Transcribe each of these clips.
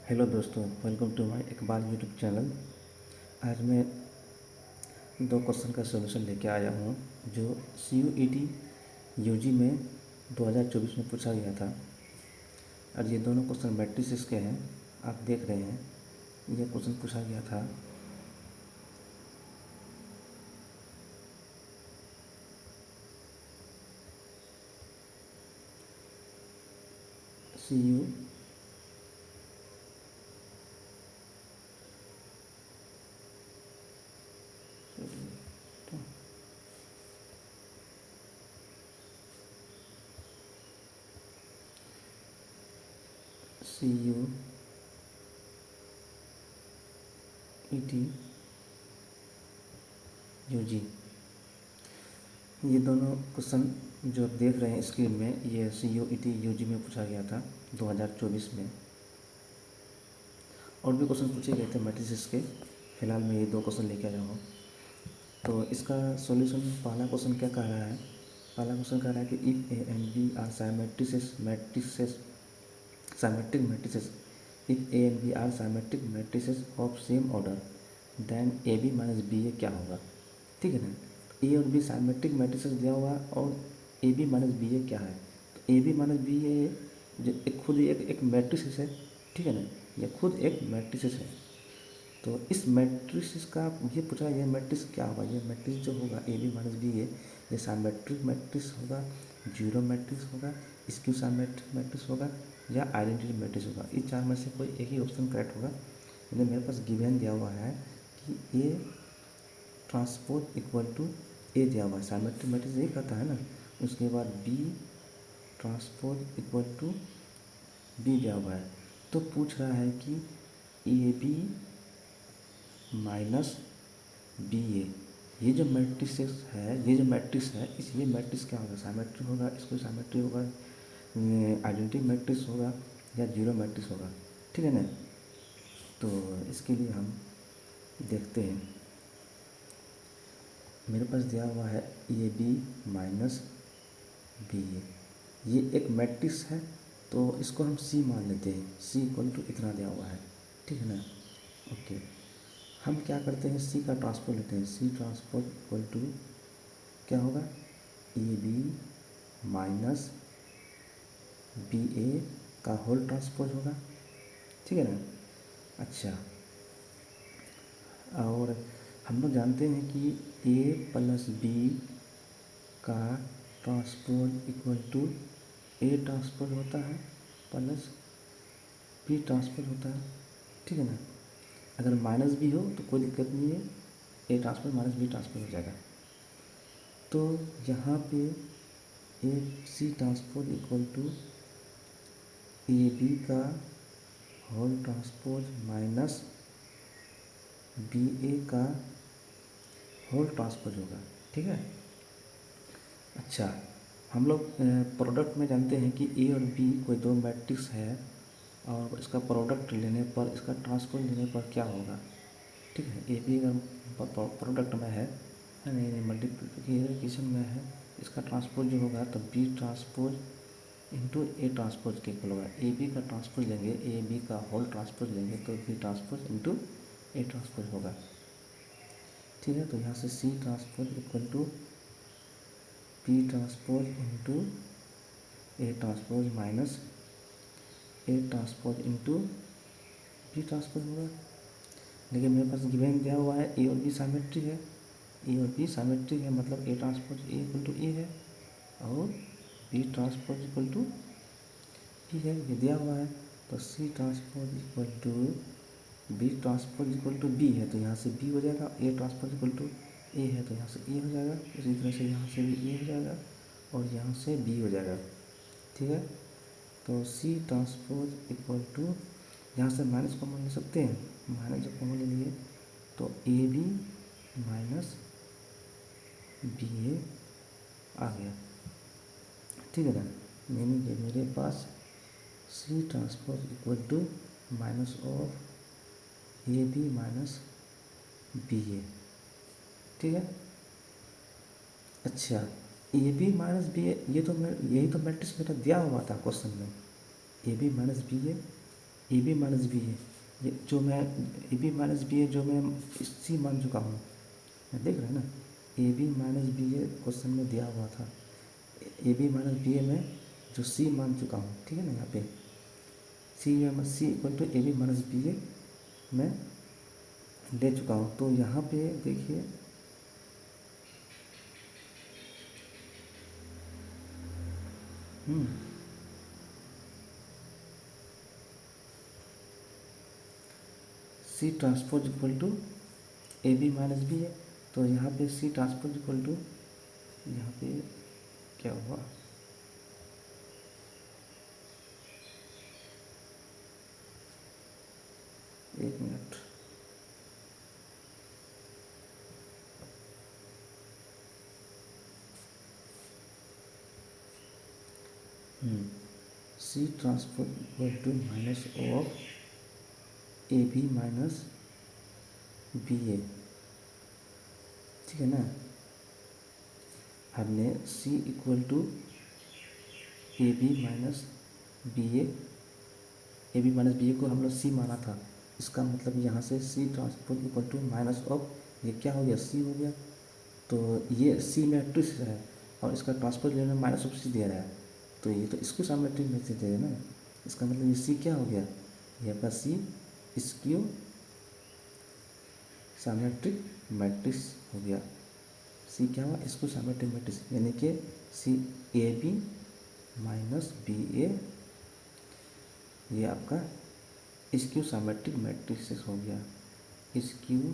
Hello दोस्तों, welcome to my Iqbal यूट्यूब channel. आज मैं दो क्वेश्चन का सॉल्यूशन लेके आया हूँ जो CUET यूजी में 2024 में पूछा गया था। और ये दोनों क्वेश्चन मैट्रिसेस के हैं। आप देख रहे हैं, ये क्वेश्चन पूछा गया था CU CUET यूजी। ये दोनों क्वेश्चन जो आप देख रहे हैं स्क्रीन में, ये CUET यूजी में पूछा गया था 2024 में। और भी क्वेश्चन पूछे गए थे मैट्रिसेस के। फिलहाल मैं ये दो क्वेश्चन लेके आया हूँ। तो इसका सॉल्यूशन, पहला क्वेश्चन क्या कह रहा है? पहला क्वेश्चन कह रहा है कि if A and B are symmetric matrices if A and B are symmetric matrices of same order then A B minus B A क्या होगा? ठीक है ना। ए और बी साइमेट्रिक मैट्रिसेस दिया हुआ है और ए बी माइनस बी ए क्या है? तो ए बी माइनस बी ए जो एक खुद एक मैट्रिसेस है। ठीक है ना, यह खुद एक मैट्रिसेस है। तो इस मैट्रिक्स का ये पूछा, ये मैट्रिक्स क्या होगा? ये मैट्रिक्स जो होगा A B minus B A, ये साइमेट्रिक मैट्रिक्स होगा, जीरो मैट्रिक्स होगा, स्क्यू साइमेट्रिक मैट्रिक्स होगा या आइडेंटिटी मैट्रिक्स होगा। इस चार में से कोई एक ही ऑप्शन करेक्ट होगा। यानी मेरे पास गिवन दिया हुआ है कि ए ट्रांसपोज इक्वल टू ए दिया हुआ है, साइमेट्रिक मैट्रिक्स ये कहता है ना। उसके बाद B transpose equal to B दिया हुआ है। तो पूछ रहा है कि A B minus B A, ये जो मैट्रिक्स है, ये मैट्रिक्स क्या होगा? साइमेट्रिक होगा, इसको साइमेट्रिक होगा, आइडेंटिटी मैट्रिक्स होगा या जीरो मैट्रिक्स होगा। ठीक है ना। तो इसके लिए हम देखते हैं। मेरे पास दिया हुआ है ए बी माइनस बी ए, ये एक मैट्रिक्स है। तो इसको हम सी मान लेते हैं, सी इक्वल टू इतना दिया हुआ है। ठीक है ना। ओके, हम क्या करते हैं, सी का ट्रांसपोज लेते हैं। सी ट्रांसपोज इक्वल टू क्या होगा? A B minus B A का होल ट्रांसपोज होगा। ठीक है ना। अच्छा, और हम लोग जानते हैं कि ए प्लस बी का transpose equal to A transpose होता है प्लस बी ट्रांसपोज होता है। ठीक है ना। अगर माइनस भी हो तो कोई दिक्कत नहीं है, A transpose minus B transpose हो जाएगा। तो यहाँ पे A C transpose equal to A B का whole transpose minus B A का होल ट्रांसपोज होगा। ठीक है। अच्छा, हम लोग प्रोडक्ट में जानते हैं कि ए और बी कोई दो मैट्रिक्स है और इसका प्रोडक्ट लेने पर, इसका ट्रांसपोज लेने पर क्या होगा? ठीक है, ए बी अगर प्रोडक्ट में है, नहीं मल्टीप्लिकेशन में है, इसका ट्रांसपोज जो होगा तो B transpose into A transpose के इक्वल होगा। ए बी का ट्रांसपोज लेंगे, ए बी का होल ट्रांसपोज लेंगे तो B transpose into A transpose होगा। ठीक है, तो यहाँ से C transpose equal to B transpose into A transpose minus A transpose into B transpose होगा। लेकिन मेरे पास गिवन दिया हुआ है ए और बी साइमेट्रिक है, ए और बी साइमेट्रिक है मतलब A transpose A equal to A है और B transpose equal to B है, ये दिया हुआ है। तो C transpose equal to B transpose equal to B है, तो यहाँ से बी हो जाएगा। A transpose equal to A है तो यहाँ से ए हो जाएगा। इसी तरह से यहाँ से भी ए हो जाएगा और यहाँ से बी हो जाएगा। ठीक है, तो सी ट्रांसपोज इक्वल टू, यहाँ से माइनस कॉमन ले सकते हैं, माइनस जब कॉमन ले लिए तो A B minus B A आ गया। ठीक है ना। यानी कि मेरे पास C transpose equal to minus of A B minus B A. ठीक है। अच्छा, A B minus B A, ये तो मैं, यही तो मैट्रिक्स मेरा दिया हुआ था क्वेश्चन में, A B minus B A. A B minus B है, ये जो मैं ए बी माइनस बी है जो मैं सी मान चुका हूँ, मैं देख रहे हैं ना, A B minus B A question में दिया हुआ था, A B minus B A में जो सी मान चुका हूँ, ठीक है ना, यहाँ पे C equal to A B minus B A मैं ले चुका हूँ। तो यहाँ पे देखिए C transpose equal to A B minus B है, तो यहाँ पे सी ट्रांसपोज इक्वल टू, यहाँ पे क्या हुआ, एक minute, C transpose equal to minus of A B minus B A, ठीक है ना। हमने C equal to A B minus B A B minus B A को हम लोग सी माना था, इसका मतलब यहाँ से C transpose equal to minus of, ये क्या हो गया, सी हो गया। तो ये सी मैट्रिक्स है और इसका ट्रांसपोज लेने में माइनस ऑफ सी दे रहा है, तो ये तो इसको सामेट्रिक मैट्रिक्स दे रहा है ना, इसका मतलब ये सी क्या हो गया, ये आपका सी स्क्यू सामेट्रिक मैट्रिक्स हो गया। सी क्या हुआ, इसको सामेट्रिक मैट्रिक्स, यानी कि सी ए बी माइनस बी ए, ये आपका स्क्यू सामेट्रिक मैट्रिक्स हो गया। स्क्यू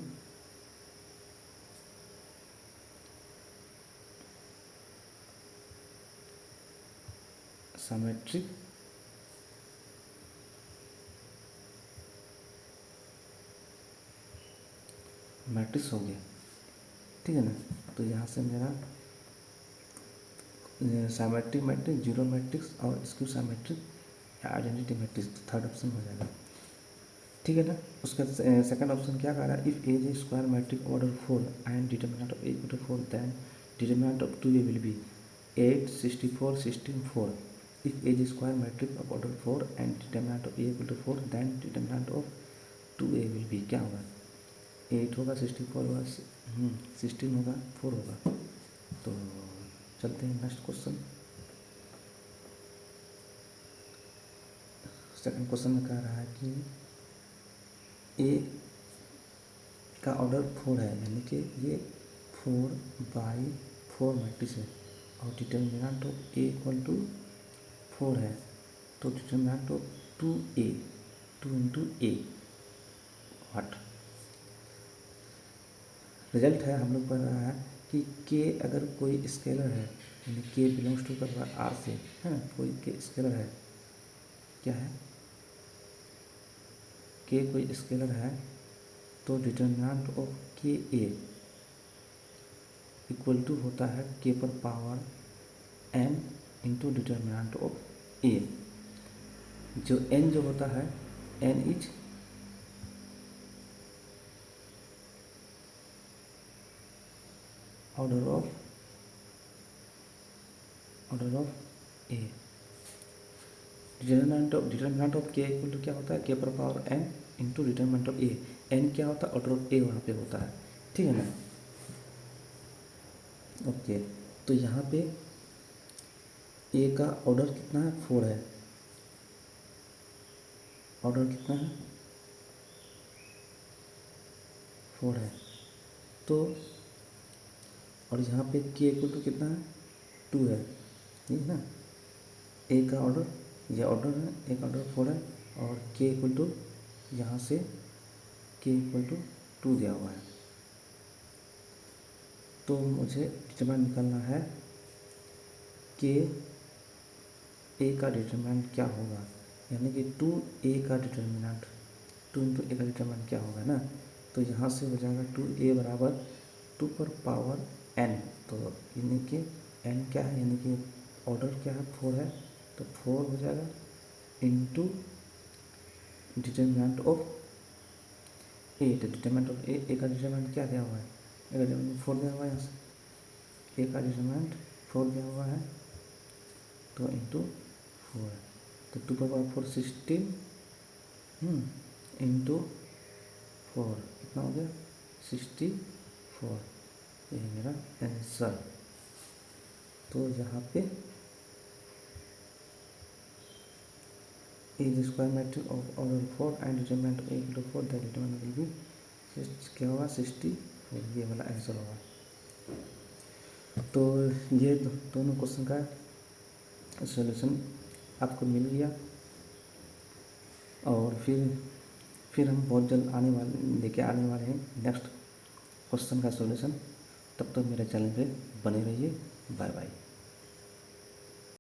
सामेट्रिक मैट्रिक्स हो गया, ठीक है ना। तो यहाँ से मेरा सामेट्रिक मैट्रिक्स, जीरो मैट्रिक्स और skew symmetric identity matrix, third option हो जाएगा, ठीक है ना। उसका सेकंड ऑप्शन क्या कह रहा है, if as square matrix order 4 and determinant of A to 4 then determinant of 2a will be 8 64 16 4। If as square matrix of order 4 and determinant of A to 4 then determinant of 2a will be, क्या होगा, 8 होगा, 64 होगा, 16 होगा, 4 होगा। तो चलते हैं next question. Second question में कह रहा है कि ए का ऑर्डर 4 है, यानी कि ये 4/4 मैट्रिक्स है और determinant of A equal to 4 है, तो determinant of 2a, 2 into A what, result है हम लोग पढ़ रहा है कि के अगर कोई स्केलर है, यानी के बिलोंग्स टू कर आर से, है ना, कोई के स्केलर है, क्या है, के कोई स्केलर है, तो डिटर्मिनेंट ऑफ के ए इक्वल टू होता है के पर power N into determinant of A, जो एन जो होता है, N is order of A, determinant of K equal to क्या होता है, के पर power N into determinant of A, N क्या होता है, ऑर्डर ऑफ ए वहाँ पे होता है, ठीक है ना। ओके, तो यहाँ पे ए का ऑर्डर कितना है, 4 है, ऑर्डर कितना है, 4 है, तो और यहाँ पे के इक्वल टू कितना है, 2 है, ठीक है ना। ए का ऑर्डर, ये ऑर्डर है, ए का ऑर्डर 4 है और के इक्वल टू यहाँ से के इक्वल टू 2 दिया हुआ है, तो मुझे डिटरमिनेंट निकालना है कि ए का डिटरमिनेंट क्या होगा, यानी कि 2a का डिटरमिनेंट, 2 इंटू ए का डिटरमिनेंट क्या होगा ना, तो यहाँ से हो जाएगा 2a बराबर 2 पर पावर n, तो यानी कि n क्या है, यानी कि ऑर्डर क्या है, 4 है, तो 4 हो जाएगा इंटू डिटरमिनेंट ऑफ ए, तो डिटरमिनेंट ऑफ ए का डिटरमिनेंट क्या दिया हुआ है, ए का डिटरमिनेंट 4 दिया हुआ है, यहाँ से ए का डिटरमिनेंट 4 दिया हुआ है, तो इंटू 4 है, तो 2 पर पावर 4 16 इंटू 4 कितना हो गया 64। ये है मेरा आंसर। तो यहाँ पे is square matrix of order 4 and determinant A × 4 that determinant will be क्या होगा 64, ये वाला आंसर होगा। तो ये दोनों क्वेश्चन का सॉल्यूशन आपको मिल गया। और फिर हम बहुत जल्द लेके आने वाले हैं नेक्स्ट क्वेश्चन का सॉल्यूशन। तब तक मेरे चैनल पे बने रहिए। Bye bye.